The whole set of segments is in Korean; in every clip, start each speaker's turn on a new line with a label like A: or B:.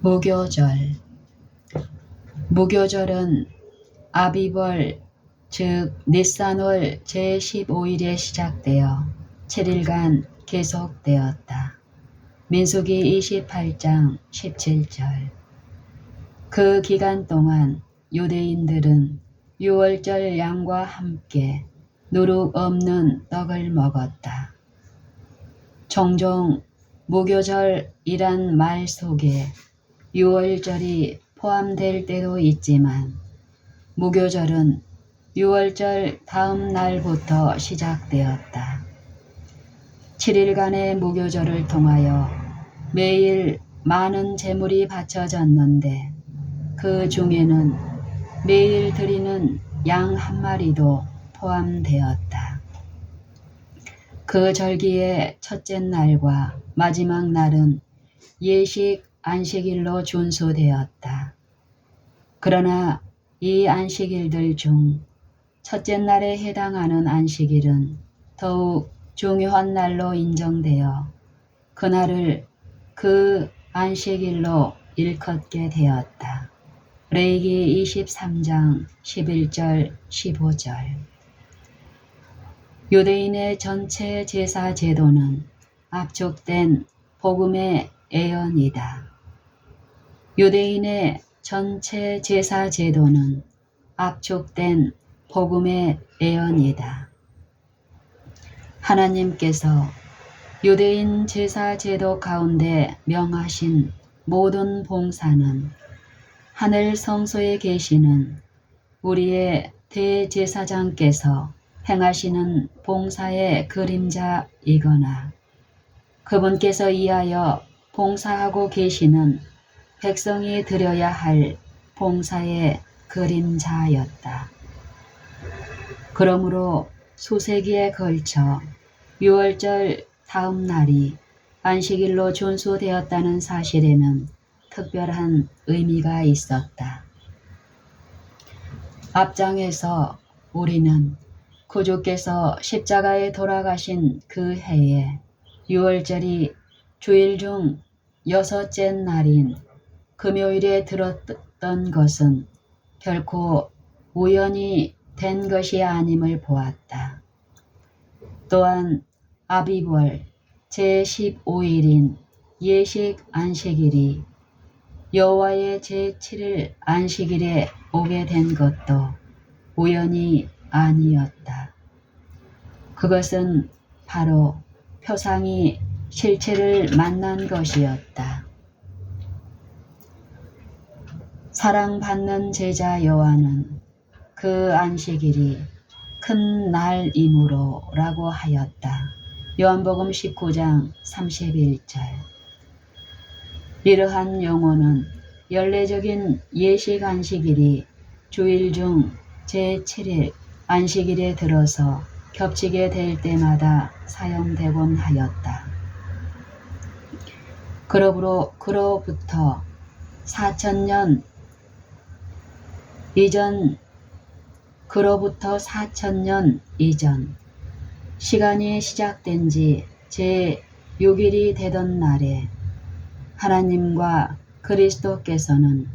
A: 무교절. 무교절은 아비벌 즉 니산월 제15일에 시작되어 7일간 계속되었다. 민수기 28장 17절. 그 기간 동안 유대인들은 유월절 양과 함께 누룩 없는 떡을 먹었다. 종종 무교절이란 말 속에 유월절이 포함될 때도 있지만 무교절은 유월절 다음 날부터 시작되었다. 7일간의 무교절을 통하여 매일 많은 제물이 바쳐졌는데 그 중에는 매일 드리는 양 한 마리도 포함되었다. 그 절기의 첫째 날과 마지막 날은 예식 안식일로 준수되었다. 그러나 이 안식일들 중 첫째 날에 해당하는 안식일은 더욱 중요한 날로 인정되어 그날을 그 안식일로 일컫게 되었다. 레위기 23장 11절 15절. 유대인의 전체 제사 제도는 압축된 복음의 예언이다. 유대인의 전체 제사 제도는 압축된 복음의 예언이다. 하나님께서 유대인 제사 제도 가운데 명하신 모든 봉사는 하늘 성소에 계시는 우리의 대제사장께서 행하시는 봉사의 그림자이거나 그분께서 이하여 봉사하고 계시는 백성이 드려야 할 봉사의 그림자였다. 그러므로 수세기에 걸쳐 유월절 다음 날이 안식일로 준수되었다는 사실에는 특별한 의미가 있었다. 앞장에서 우리는 구주께서 십자가에 돌아가신 그 해에 유월절이 주일 중 6째 날인 금요일에 들었던 것은 결코 우연히 된 것이 아님을 보았다. 또한 아비벌 제15일인 예식 안식일이 여호와의 제7일 안식일에 오게 된 것도 우연이 아니었다. 그것은 바로 표상이 실체를 만난 것이었다. 사랑받는 제자 요한은 그 안식일이 큰 날이므로 라고 하였다. 요한복음 19장 31절. 이러한 용어는 연례적인 예식 안식일이 주일 중 제7일 안식일에 들어서 겹치게 될 때마다 사용되곤 하였다. 그로부터 4,000년 이전 시간이 시작된 지 제6일이 되던 날에 하나님과 그리스도께서는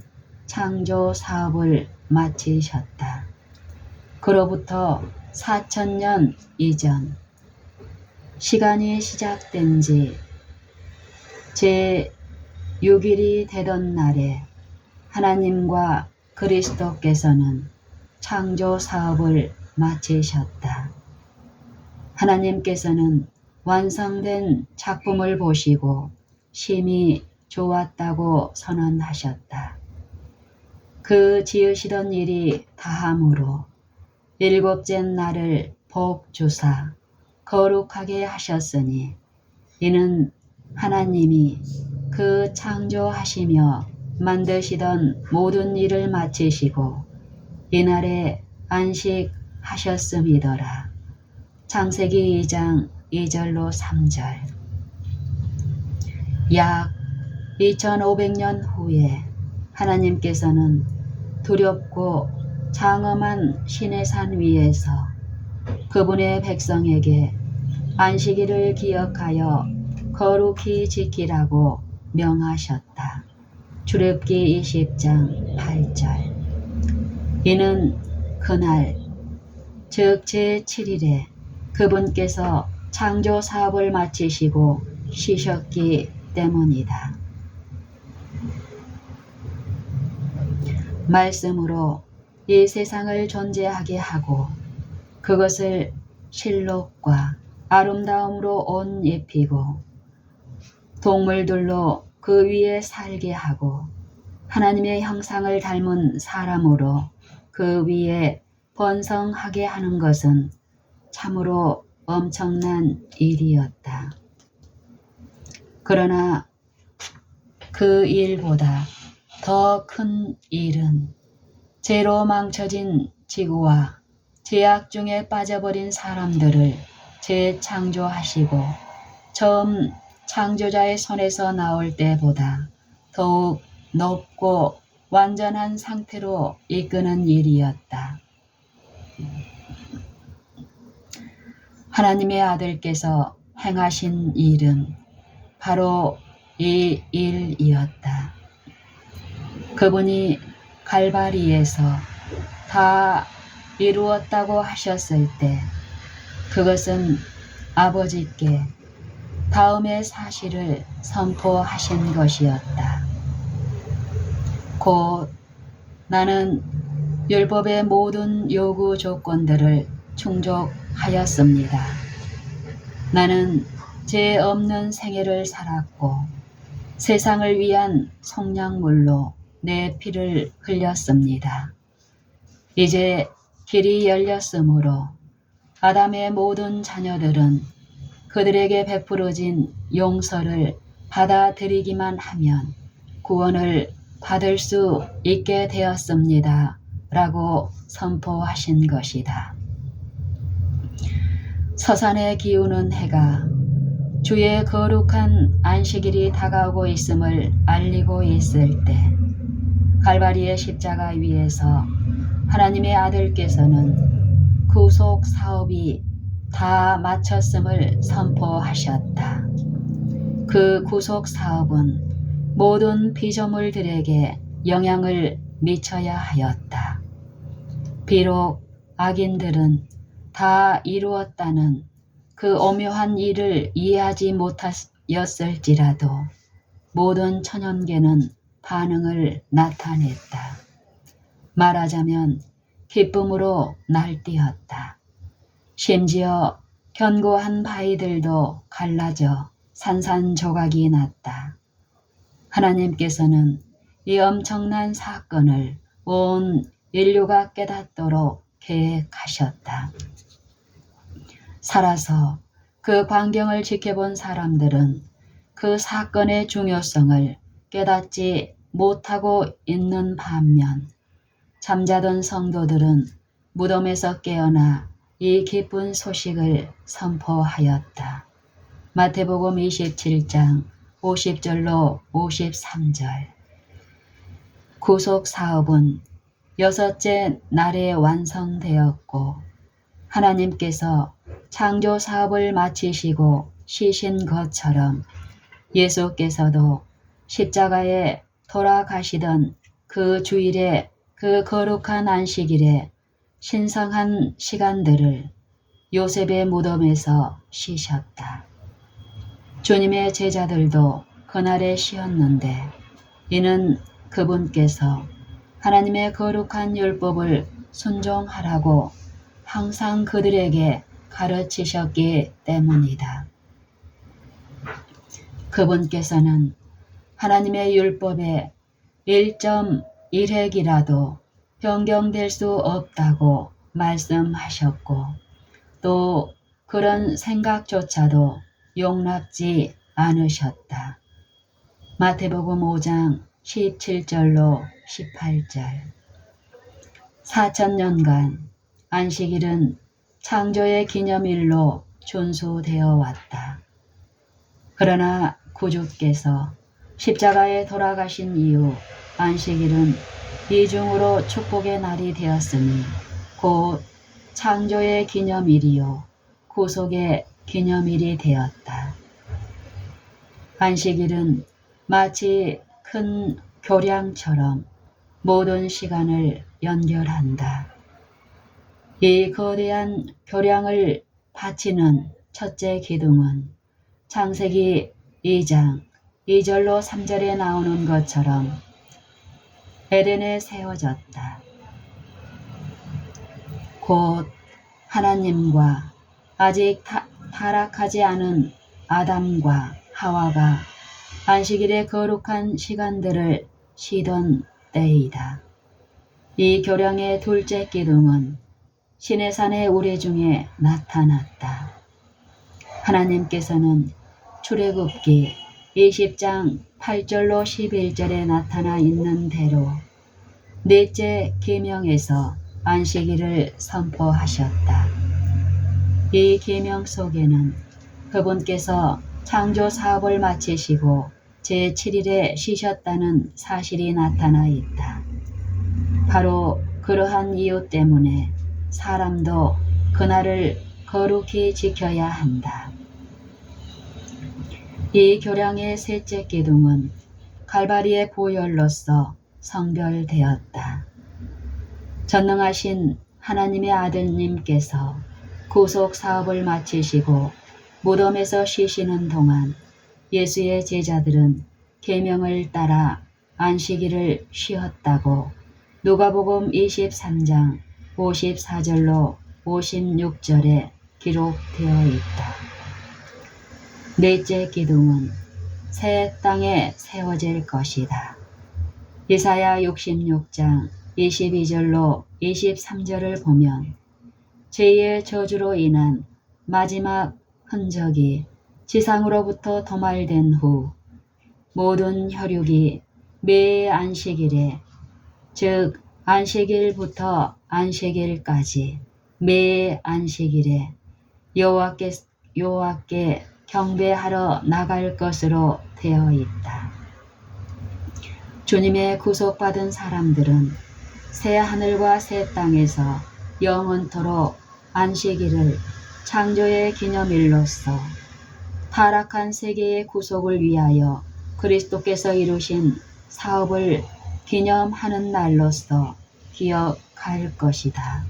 A: 창조 사업을 마치셨다. 그로부터 4,000년 이전 시간이 시작된 지 제6일이 되던 날에 하나님과 그리스도께서는 창조 사업을 마치셨다. 하나님께서는 완성된 작품을 보시고 심히 좋았다고 선언하셨다. 그 지으시던 일이 다함으로 7째 날을 복 주사 거룩하게 하셨으니 이는 하나님이 그 창조하시며 만드시던 모든 일을 마치시고 이날에 안식하셨음이더라. 창세기 2장 2절로 3절. 약 2500년 후에 하나님께서는 두렵고 장엄한 시내산 위에서 그분의 백성에게 안식일을 기억하여 거룩히 지키라고 명하셨다. 출애굽기 20장 8절. 이는 그날 즉 제7일에 그분께서 창조 사업을 마치시고 쉬셨기 때문이다. 말씀으로 이 세상을 존재하게 하고 그것을 실록과 아름다움으로 옷 입히고 동물들로 그 위에 살게 하고 하나님의 형상을 닮은 사람으로 그 위에 번성하게 하는 것은 참으로 엄청난 일이었다. 그러나 그 일보다 더 큰 일은 죄로 망쳐진 지구와 죄악 중에 빠져버린 사람들을 재창조하시고 처음 창조자의 손에서 나올 때보다 더욱 높고 완전한 상태로 이끄는 일이었다. 하나님의 아들께서 행하신 일은 바로 이 일이었다. 그분이 갈바리에서 다 이루었다고 하셨을 때 그것은 아버지께 다음의 사실을 선포하신 것이었다. 곧 나는 율법의 모든 요구 조건들을 충족하였습니다. 나는 죄 없는 생애를 살았고 세상을 위한 속량물로 내 피를 흘렸습니다. 이제 길이 열렸으므로 아담의 모든 자녀들은 그들에게 베풀어진 용서를 받아들이기만 하면 구원을 받을 수 있게 되었습니다. 라고 선포하신 것이다. 서산에 기우는 해가 주의 거룩한 안식일이 다가오고 있음을 알리고 있을 때 갈바리의 십자가 위에서 하나님의 아들께서는 구속 사업이 다 마쳤음을 선포하셨다. 그 구속 사업은 모든 피조물들에게 영향을 미쳐야 하였다. 비록 악인들은 다 이루었다는 그 오묘한 일을 이해하지 못하였을지라도 모든 천연계는 반응을 나타냈다. 말하자면 기쁨으로 날뛰었다. 심지어 견고한 바위들도 갈라져 산산조각이 났다. 하나님께서는 이 엄청난 사건을 온 인류가 깨닫도록 계획하셨다. 살아서 그 광경을 지켜본 사람들은 그 사건의 중요성을 깨닫지 못하고 있는 반면 잠자던 성도들은 무덤에서 깨어나 이 기쁜 소식을 선포하였다. 마태복음 27장 50절로 53절. 구속 사업은 여섯째 날에 완성되었고 하나님께서 창조 사업을 마치시고 쉬신 것처럼 예수께서도 십자가에 돌아가시던 그 주일에 그 거룩한 안식일에 신성한 시간들을 요셉의 무덤에서 쉬셨다. 주님의 제자들도 그날에 쉬었는데 이는 그분께서 하나님의 거룩한 율법을 순종하라고 항상 그들에게 가르치셨기 때문이다. 그분께서는 하나님의 율법에 1.1획이라도 변경될 수 없다고 말씀하셨고 또 그런 생각조차도 용납지 않으셨다. 마태복음 5장 17절로 18절. 4000년간 안식일은 창조의 기념일로 준수되어 왔다. 그러나 구주께서 십자가에 돌아가신 이후 안식일은 이중으로 축복의 날이 되었으니 곧 창조의 기념일이요 구속의 기념일이 되었다. 안식일은 마치 큰 교량처럼 모든 시간을 연결한다. 이 거대한 교량을 바치는 첫째 기둥은 창세기 2장 2절로 3절에 나오는 것처럼 에덴에 세워졌다. 곧 하나님과 아직 타락하지 않은 아담과 하와가 안식일의 거룩한 시간들을 쉬던 때이다. 이 교량의 둘째 기둥은 시내산의 우레 중에 나타났다. 하나님께서는 출애굽기 20장 8절로 11절에 나타나 있는 대로 넷째 계명에서 안식일을 선포하셨다. 이 계명 속에는 그분께서 창조 사업을 마치시고 제7일에 쉬셨다는 사실이 나타나 있다. 바로 그러한 이유 때문에 사람도 그날을 거룩히 지켜야 한다. 이 교량의 셋째 기둥은 갈바리의 보혈로서 성별되었다. 전능하신 하나님의 아들님께서 구속 사업을 마치시고 무덤에서 쉬시는 동안 예수의 제자들은 계명을 따라 안식일을 쉬었다고 누가복음 23장 54절로 56절에 기록되어 있다. 넷째 기둥은 새 땅에 세워질 것이다. 이사야 66장 22절로 23절을 보면 죄의 저주로 인한 마지막 흔적이 지상으로부터 도말된 후 모든 혈육이 매의 안식일에, 즉 안식일부터 안식일까지 매의 안식일에 여호와께 경배하러 나갈 것으로 되어 있다. 주님의 구속받은 사람들은 새 하늘과 새 땅에서 영원토록 안식일을 창조의 기념일로서 타락한 세계의 구속을 위하여 그리스도께서 이루신 사업을 기념하는 날로서 기억할 것이다.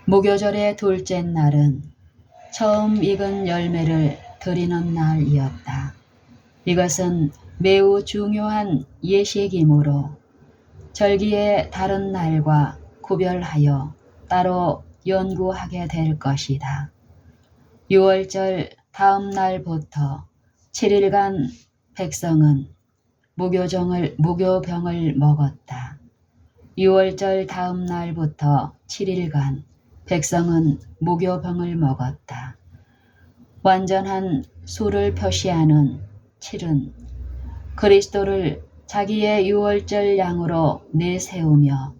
A: 무교절의 둘째 날은 처음 익은 열매를 드리는 날이었다. 이것은 매우 중요한 예식이므로 절기의 다른 날과 구별하여 따로 연구하게 될 것이다. 6월절 다음 날부터 7일간 백성은 무교병을 먹었다. 6월절 다음 날부터 7일간 백성은 무교병을 먹었다. 완전한 수를 표시하는 7은 그리스도를 자기의 6월절 양으로 내세우며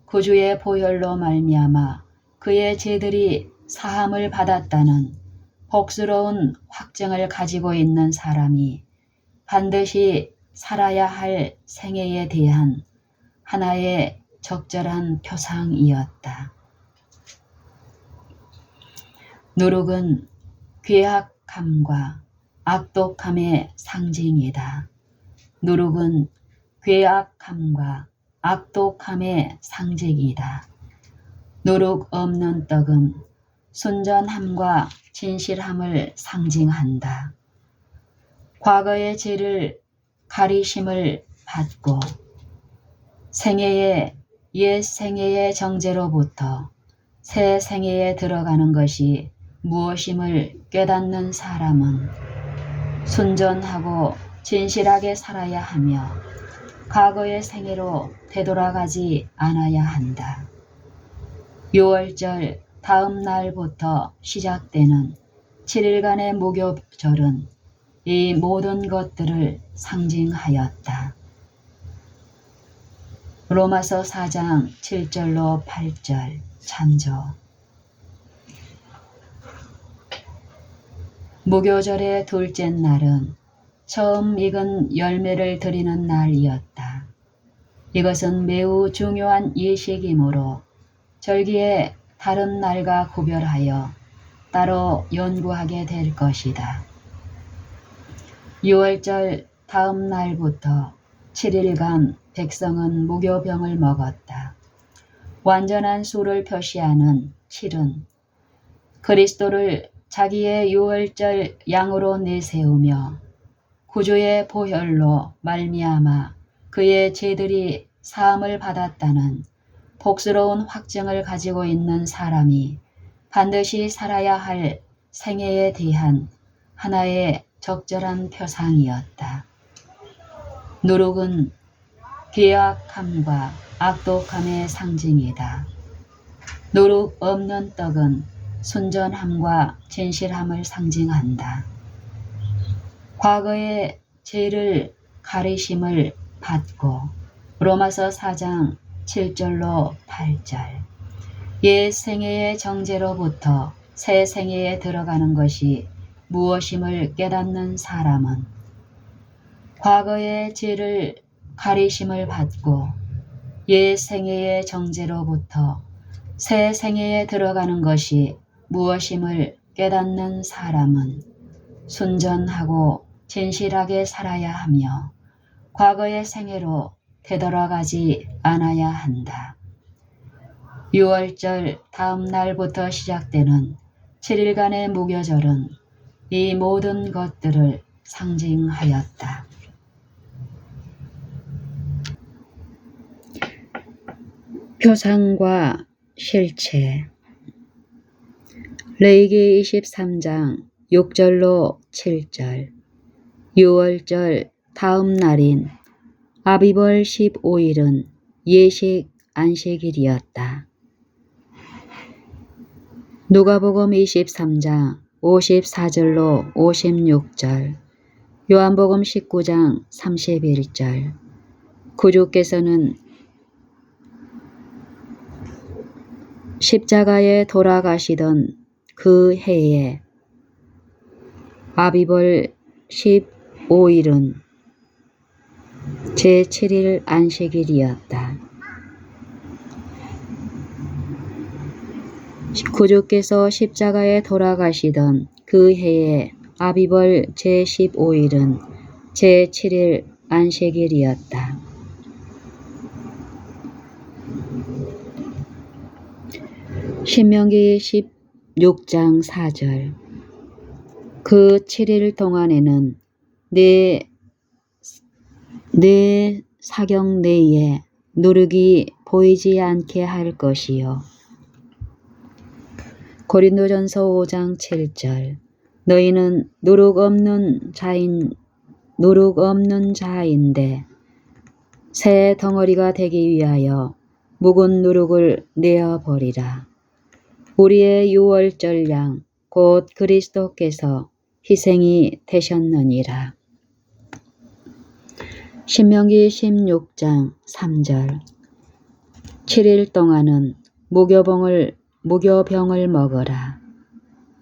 A: 구주의 보혈로 말미암아 그의 죄들이 사함을 받았다는 복스러운 확증을 가지고 있는 사람이 반드시 살아야 할 생애에 대한 하나의 적절한 표상이었다. 누룩은 괴악함과 악독함의 상징이다. 누룩은 괴악함과 악독함의 상징이다. 누룩 없는 떡은 순전함과 진실함을 상징한다. 과거의 죄를 가리심을 받고 옛 생애의 정죄로부터 새 생애에 들어가는 것이 무엇임을 깨닫는 사람은 순전하고 진실하게 살아야 하며 과거의 생애로 되돌아가지 않아야 한다. 6월절 다음 날부터 시작되는 7일간의 무교절은 이 모든 것들을 상징하였다. 로마서 4장 7절로 8절 참조. 무교절의 둘째 날은 처음 익은 열매를 드리는 날이었다. 이것은 매우 중요한 예식이므로 절기의 다른 날과 구별하여 따로 연구하게 될 것이다. 유월절 다음 날부터 7일간 백성은 무교병을 먹었다. 완전한 수를 표시하는 7은 그리스도를 자기의 유월절 양으로 내세우며 구주의 보혈로 말미암아 그의 죄들이 사함을 받았다는 복스러운 확증을 가지고 있는 사람이 반드시 살아야 할 생애에 대한 하나의 적절한 표상이었다. 누룩은 괴악함과 악독함의 상징이다. 누룩 없는 떡은 순전함과 진실함을 상징한다. 과거의 죄를 가리심을 받고 로마서 4장 7절로 8절 옛 생애의 정죄로부터 새 생애에 들어가는 것이 무엇임을 깨닫는 사람은 과거의 죄를 가리심을 받고 옛 생애의 정죄로부터 새 생애에 들어가는 것이 무엇임을 깨닫는 사람은 순전하고 진실하게 살아야 하며 과거의 생애로 되돌아가지 않아야 한다. 유월절 다음 날부터 시작되는 7일간의 무교절은 이 모든 것들을 상징하였다. 표상과 실체. 레위기 23장 6절로 7절 유월절 다음 날인 아비벌 15일은 예식 안식일이었다. 누가복음 23장 54절로 56절 요한복음 19장 31절 구주께서는 십자가에 돌아가시던 그 해에 아비벌 15일은 제7일 안식일이었다. 구주께서 십자가에 돌아가시던 그 해에 아비벌 제15일은 제7일 안식일이었다. 신명기 16장 4절 그 7일 동안에는 내 사경 내에 누룩이 보이지 않게 할 것이요. 고린도전서 5장 7절 너희는 누룩 없는 자인데 새 덩어리가 되기 위하여 묵은 누룩을 내어버리라. 우리의 유월절 양 곧 그리스도께서 희생이 되셨느니라. 신명기 16장 3절 7일 동안은 무교병을 먹어라.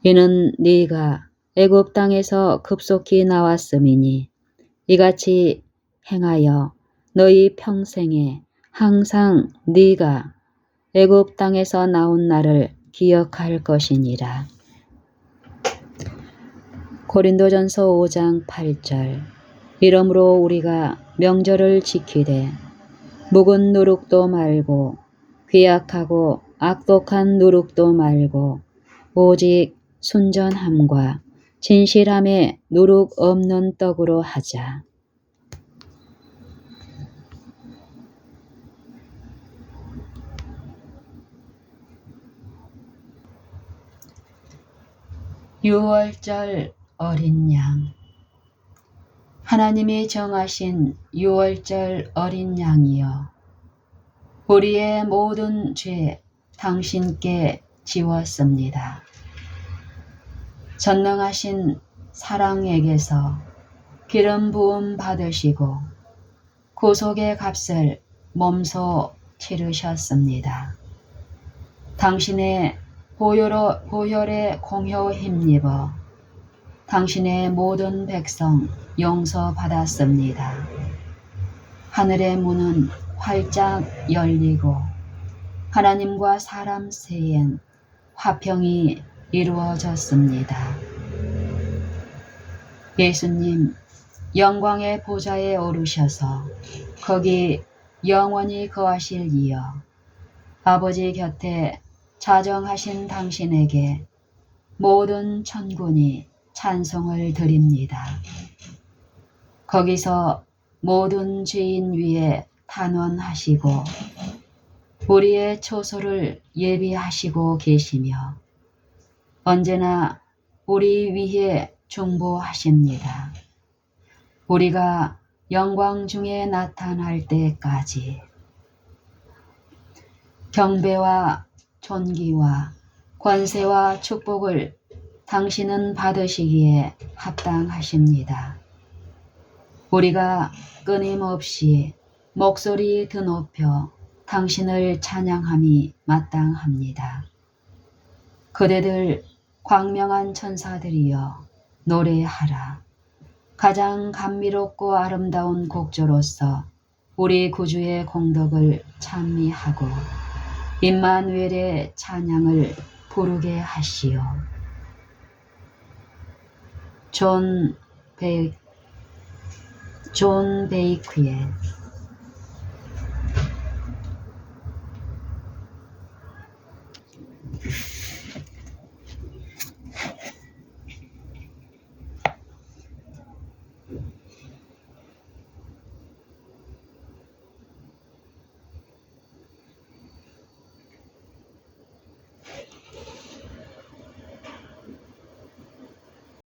A: 이는 네가 애굽 땅에서 급속히 나왔음이니 이같이 행하여 너희 평생에 항상 네가 애굽 땅에서 나온 날을 기억할 것이니라. 고린도전서 5장 8절 이러므로 우리가 명절을 지키되 묵은 누룩도 말고 괴악하고 악독한 누룩도 말고 오직 순전함과 진실함에 누룩 없는 떡으로 하자. 유월절 어린 양. 하나님이 정하신 유월절 어린 양이여 우리의 모든 죄 당신께 지웠습니다. 전능하신 사랑에게서 기름 부음 받으시고 구속의 값을 몸소 치르셨습니다. 당신의 보혈에 공효 힘입어 당신의 모든 백성 용서받았습니다. 하늘의 문은 활짝 열리고 하나님과 사람 사이엔 화평이 이루어졌습니다. 예수님 영광의 보좌에 오르셔서 거기 영원히 거하실 이여 아버지 곁에 자정하신 당신에게 모든 천군이 찬송을 드립니다. 거기서 모든 죄인 위에 단원하시고 우리의 초소를 예비하시고 계시며 언제나 우리 위에 중보하십니다. 우리가 영광 중에 나타날 때까지 경배와 존귀와 권세와 축복을 당신은 받으시기에 합당하십니다. 우리가 끊임없이 목소리 드높여 당신을 찬양함이 마땅합니다. 그대들 광명한 천사들이여 노래하라. 가장 감미롭고 아름다운 곡조로서 우리 구주의 공덕을 찬미하고 임마누엘의 찬양을 부르게 하시오. 존 베이크의